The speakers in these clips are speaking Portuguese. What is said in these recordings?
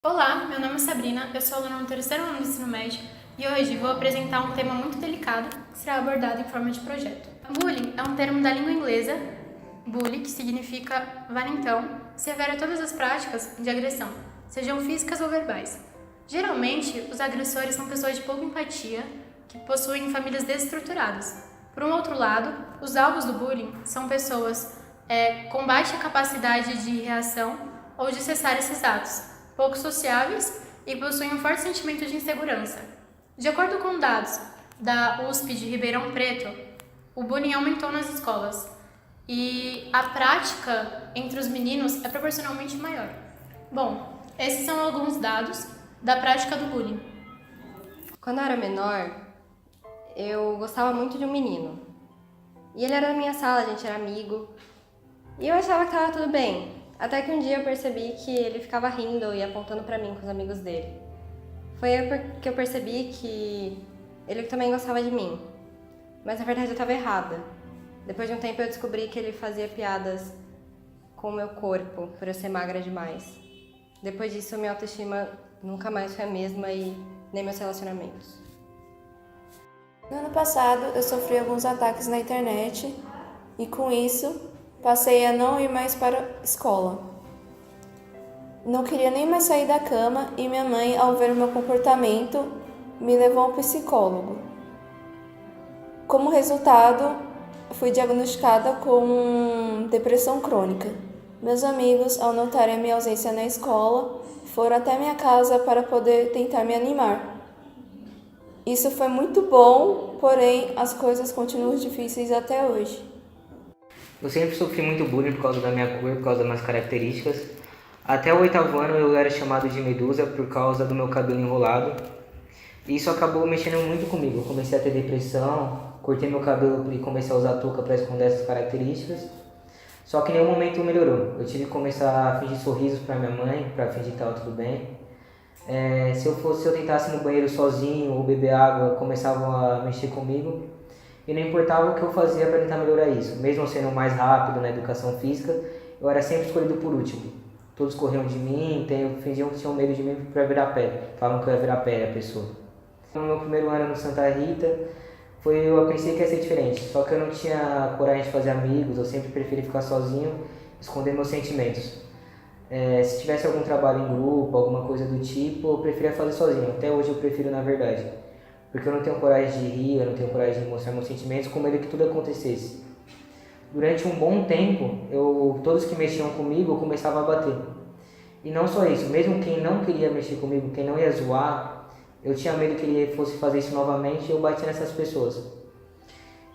Olá, meu nome é Sabrina, eu sou aluna no terceiro ano do ensino médio e hoje vou apresentar um tema muito delicado que será abordado em forma de projeto. Bullying é um termo da língua inglesa, bully, que significa valentão, se refere a todas as práticas de agressão, sejam físicas ou verbais. Geralmente, os agressores são pessoas de pouca empatia, que possuem famílias desestruturadas. Por um outro lado, os alvos do bullying são pessoas com baixa capacidade de reação ou de cessar esses atos, pouco sociáveis e possuem um forte sentimento de insegurança. De acordo com dados da USP de Ribeirão Preto, o bullying aumentou nas escolas e a prática entre os meninos é proporcionalmente maior. Bom, esses são alguns dados da prática do bullying. Quando eu era menor, eu gostava muito de um menino. E ele era da minha sala, a gente era amigo. E eu achava que tava tudo bem. Até que um dia eu percebi que ele ficava rindo e apontando pra mim com os amigos dele. Foi aí que eu percebi que ele também gostava de mim. Mas na verdade eu estava errada. Depois de um tempo eu descobri que ele fazia piadas com o meu corpo, por eu ser magra demais. Depois disso minha autoestima nunca mais foi a mesma e nem meus relacionamentos. No ano passado eu sofri alguns ataques na internet e com isso passei a não ir mais para a escola. Não queria nem mais sair da cama e minha mãe, ao ver o meu comportamento, me levou ao psicólogo. Como resultado, fui diagnosticada com depressão crônica. Meus amigos, ao notarem a minha ausência na escola, foram até minha casa para poder tentar me animar. Isso foi muito bom, porém as coisas continuam difíceis até hoje. Eu sempre sofri muito bullying por causa da minha cor, por causa das minhas características. Até o 8º ano eu era chamado de Medusa por causa do meu cabelo enrolado. E isso acabou mexendo muito comigo. Eu comecei a ter depressão, cortei meu cabelo e comecei a usar touca para esconder essas características. Só que em nenhum momento melhorou. Eu tive que começar a fingir sorrisos para minha mãe, para fingir que estava tudo bem. Se eu tentasse ir no banheiro sozinho ou beber água, começavam a mexer comigo. E não importava o que eu fazia para tentar melhorar isso. Mesmo sendo mais rápido na educação física, eu era sempre escolhido por último. Todos corriam de mim, fingiam que tinham medo de mim para virar pedra. Falavam que eu ia virar pedra a pessoa. No meu primeiro ano no Santa Rita, eu pensei que ia ser diferente. Só que eu não tinha coragem de fazer amigos, eu sempre preferi ficar sozinho, esconder meus sentimentos. Se tivesse algum trabalho em grupo, alguma coisa do tipo, eu preferia fazer sozinho. Até hoje eu prefiro, na verdade. Porque eu não tenho coragem de rir, eu não tenho coragem de mostrar meus sentimentos, com medo que tudo acontecesse. Durante um bom tempo, todos que mexiam comigo, eu começava a bater. E não só isso, mesmo quem não queria mexer comigo, quem não ia zoar, eu tinha medo que ele fosse fazer isso novamente e eu batia nessas pessoas.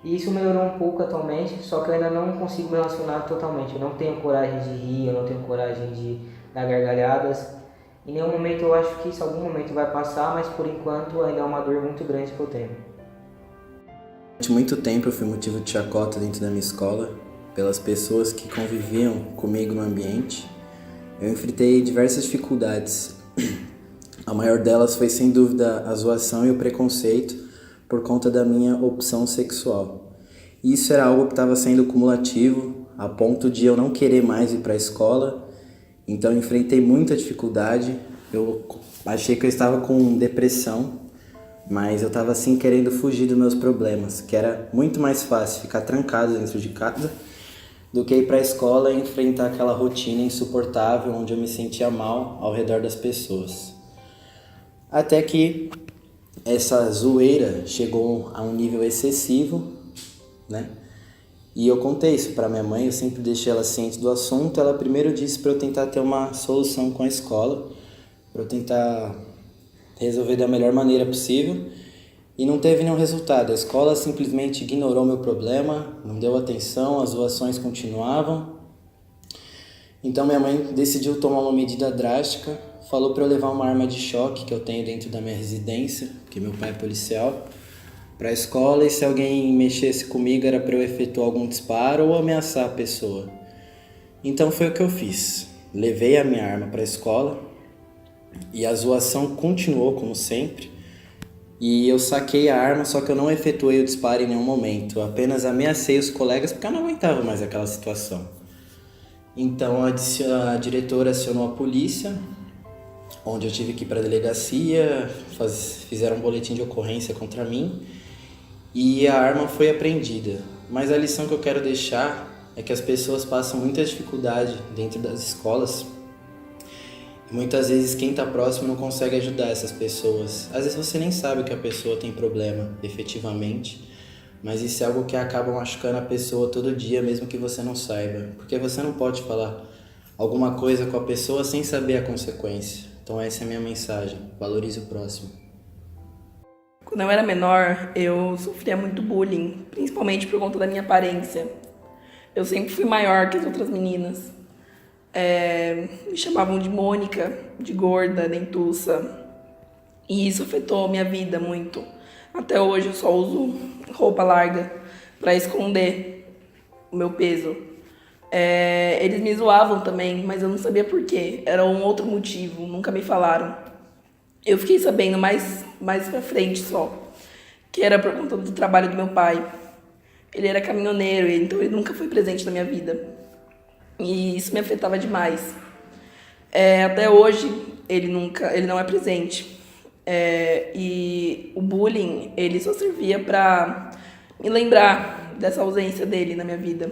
E isso melhorou um pouco atualmente, só que eu ainda não consigo me relacionar totalmente. Eu não tenho coragem de rir, eu não tenho coragem de dar gargalhadas. Em nenhum momento eu acho que isso algum momento vai passar, mas por enquanto ainda é uma dor muito grande que eu tenho. Durante muito tempo eu fui motivo de chacota dentro da minha escola, pelas pessoas que conviviam comigo no ambiente. Eu enfrentei diversas dificuldades. A maior delas foi sem dúvida a zoação e o preconceito por conta da minha opção sexual. Isso era algo que estava sendo cumulativo, a ponto de eu não querer mais ir para a escola. Então eu enfrentei muita dificuldade, eu achei que eu estava com depressão, mas eu estava assim querendo fugir dos meus problemas, que era muito mais fácil ficar trancado dentro de casa do que ir para a escola e enfrentar aquela rotina insuportável onde eu me sentia mal ao redor das pessoas. Até que essa zoeira chegou a um nível excessivo, né? E eu contei isso para minha mãe, eu sempre deixei ela ciente do assunto. Ela primeiro disse para eu tentar ter uma solução com a escola, para eu tentar resolver da melhor maneira possível. E não teve nenhum resultado. A escola simplesmente ignorou meu problema, não deu atenção, as zoações continuavam. Então minha mãe decidiu tomar uma medida drástica, falou para eu levar uma arma de choque que eu tenho dentro da minha residência, porque meu pai é policial, para a escola, e se alguém mexesse comigo era para eu efetuar algum disparo ou ameaçar a pessoa. Então foi o que eu fiz. Levei a minha arma para a escola e a zoação continuou como sempre. E eu saquei a arma, só que eu não efetuei o disparo em nenhum momento. Eu apenas ameacei os colegas porque eu não aguentava mais aquela situação. Então a diretora acionou a polícia. onde eu tive que ir para a delegacia, fizeram um boletim de ocorrência contra mim e a arma foi apreendida. Mas a lição que eu quero deixar é que as pessoas passam muita dificuldade dentro das escolas e muitas vezes quem está próximo não consegue ajudar essas pessoas. Às vezes você nem sabe que a pessoa tem problema efetivamente, mas isso é algo que acaba machucando a pessoa todo dia, mesmo que você não saiba, porque você não pode falar alguma coisa com a pessoa sem saber a consequência. Então essa é a minha mensagem, valorize o próximo. Quando eu era menor, eu sofria muito bullying, principalmente por conta da minha aparência. Eu sempre fui maior que as outras meninas. Me chamavam de Mônica, de gorda, dentuça. E isso afetou a minha vida muito. Até hoje eu só uso roupa larga para esconder o meu peso. Eles me zoavam também, mas eu não sabia por quê. Era um outro motivo, nunca me falaram. Eu fiquei sabendo mais pra frente só, que era por conta do trabalho do meu pai. Ele era caminhoneiro, então ele nunca foi presente na minha vida. E isso me afetava demais. Até hoje ele não é presente. E o bullying, ele só servia pra me lembrar dessa ausência dele na minha vida.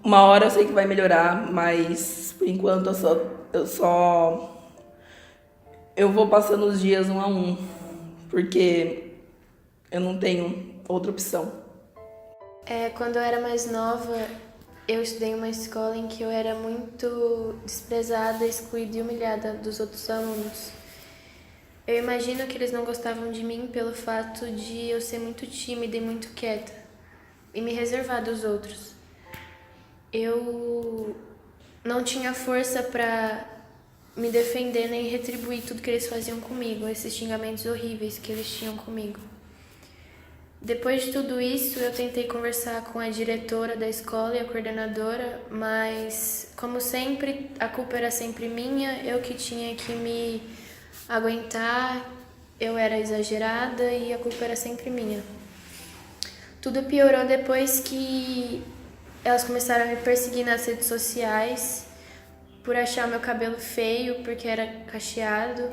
Uma hora eu sei que vai melhorar, mas por enquanto eu vou passando os dias um a um, porque eu não tenho outra opção. Quando eu era mais nova, eu estudei em uma escola em que eu era muito desprezada, excluída e humilhada dos outros alunos. Eu imagino que eles não gostavam de mim pelo fato de eu ser muito tímida e muito quieta, e me reservar dos outros. Eu não tinha força para me defender nem retribuir tudo que eles faziam comigo, esses xingamentos horríveis que eles tinham comigo. Depois de tudo isso, eu tentei conversar com a diretora da escola e a coordenadora, mas, como sempre, a culpa era sempre minha, eu que tinha que me aguentar, eu era exagerada e a culpa era sempre minha. Tudo piorou depois que elas começaram a me perseguir nas redes sociais por achar meu cabelo feio, porque era cacheado,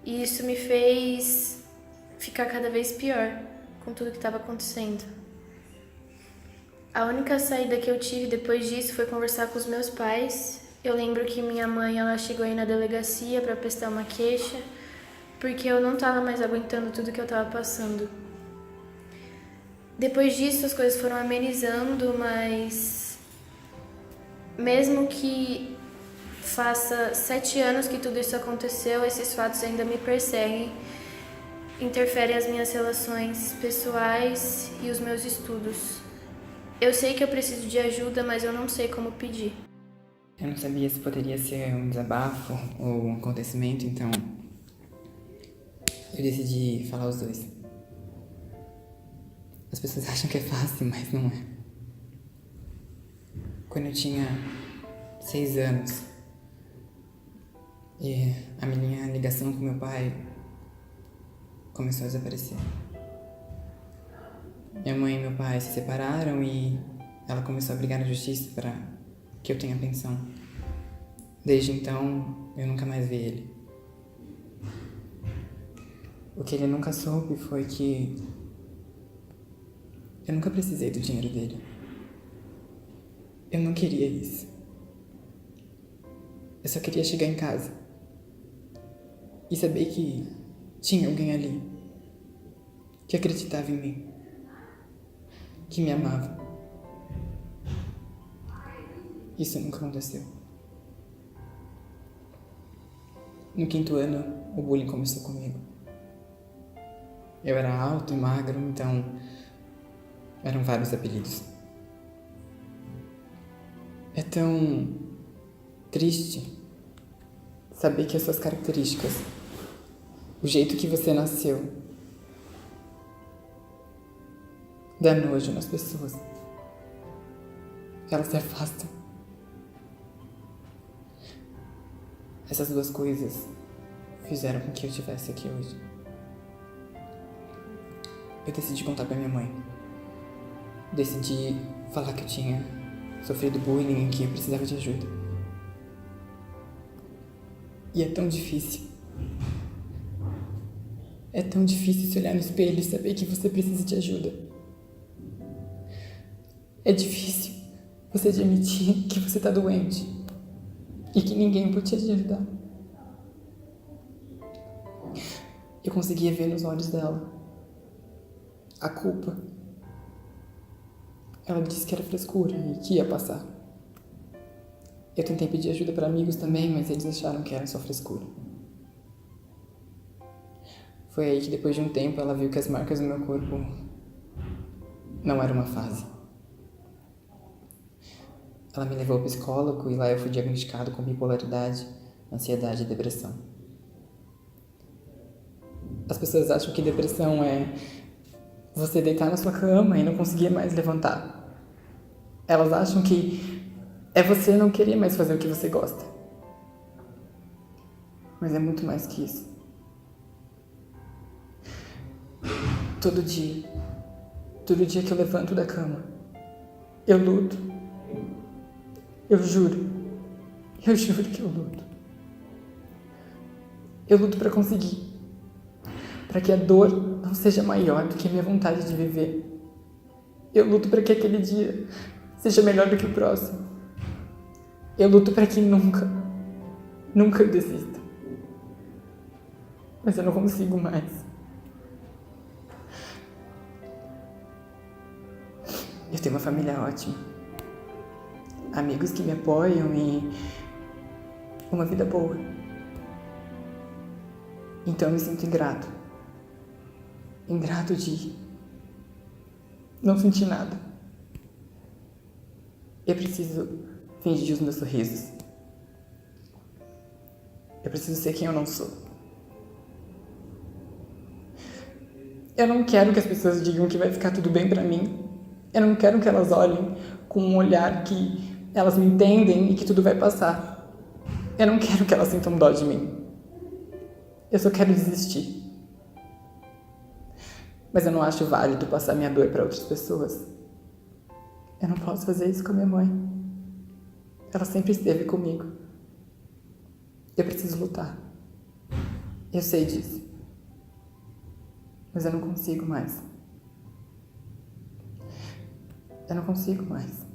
e isso me fez ficar cada vez pior com tudo que estava acontecendo. A única saída que eu tive depois disso foi conversar com os meus pais. Eu lembro que minha mãe, ela chegou aí na delegacia para prestar uma queixa, porque eu não estava mais aguentando tudo que eu estava passando. Depois disso, as coisas foram amenizando, mas mesmo que faça 7 anos que tudo isso aconteceu, esses fatos ainda me perseguem, interferem as minhas relações pessoais e os meus estudos. Eu sei que eu preciso de ajuda, mas eu não sei como pedir. Eu não sabia se poderia ser um desabafo ou um acontecimento, então eu decidi falar os dois. As pessoas acham que é fácil, mas não é. Quando eu tinha 6 anos, e a minha ligação com meu pai começou a desaparecer. Minha mãe e meu pai se separaram e ela começou a brigar na justiça para que eu tenha pensão. Desde então, eu nunca mais vi ele. O que ele nunca soube foi que eu nunca precisei do dinheiro dele. Eu não queria isso. Eu só queria chegar em casa e saber que tinha alguém ali que acreditava em mim, que me amava. Isso nunca aconteceu. No 5º ano, o bullying começou comigo. Eu era alto e magro, então eram vários apelidos. É tão triste saber que as suas características, o jeito que você nasceu, dá nojo nas pessoas. Elas se afastam. Essas duas coisas fizeram com que eu estivesse aqui hoje. Eu decidi contar pra minha mãe. Decidi falar que eu tinha sofrido bullying e que eu precisava de ajuda. E é tão difícil. É tão difícil se olhar no espelho e saber que você precisa de ajuda. É difícil você admitir que você tá doente e que ninguém pode te ajudar. Eu conseguia ver nos olhos dela a culpa. Ela me disse que era frescura e que ia passar. Eu tentei pedir ajuda para amigos também, mas eles acharam que era só frescura. Foi aí que depois de um tempo ela viu que as marcas no meu corpo não eram uma fase. Ela me levou ao psicólogo e lá eu fui diagnosticado com bipolaridade, ansiedade e depressão. As pessoas acham que depressão é você deitar na sua cama e não conseguir mais levantar. Elas acham que é você não querer mais fazer o que você gosta. Mas é muito mais que isso. Todo dia que eu levanto da cama, eu luto. Eu juro que eu luto. Eu luto para conseguir. Para que a dor não seja maior do que a minha vontade de viver. Eu luto para que aquele dia seja melhor do que o próximo. Eu luto para que nunca eu desista. Mas eu não consigo mais. Eu tenho uma família ótima. Amigos que me apoiam e uma vida boa. Então eu me sinto ingrato. Ingrato de não sentir nada. Eu preciso fingir os meus sorrisos. Eu preciso ser quem eu não sou. Eu não quero que as pessoas digam que vai ficar tudo bem pra mim. Eu não quero que elas olhem com um olhar que elas me entendem e que tudo vai passar. Eu não quero que elas sintam dó de mim. Eu só quero desistir. Mas eu não acho válido passar minha dor para outras pessoas. Eu não posso fazer isso com a minha mãe. Ela sempre esteve comigo. Eu preciso lutar. Eu sei disso. Mas eu não consigo mais. Eu não consigo mais.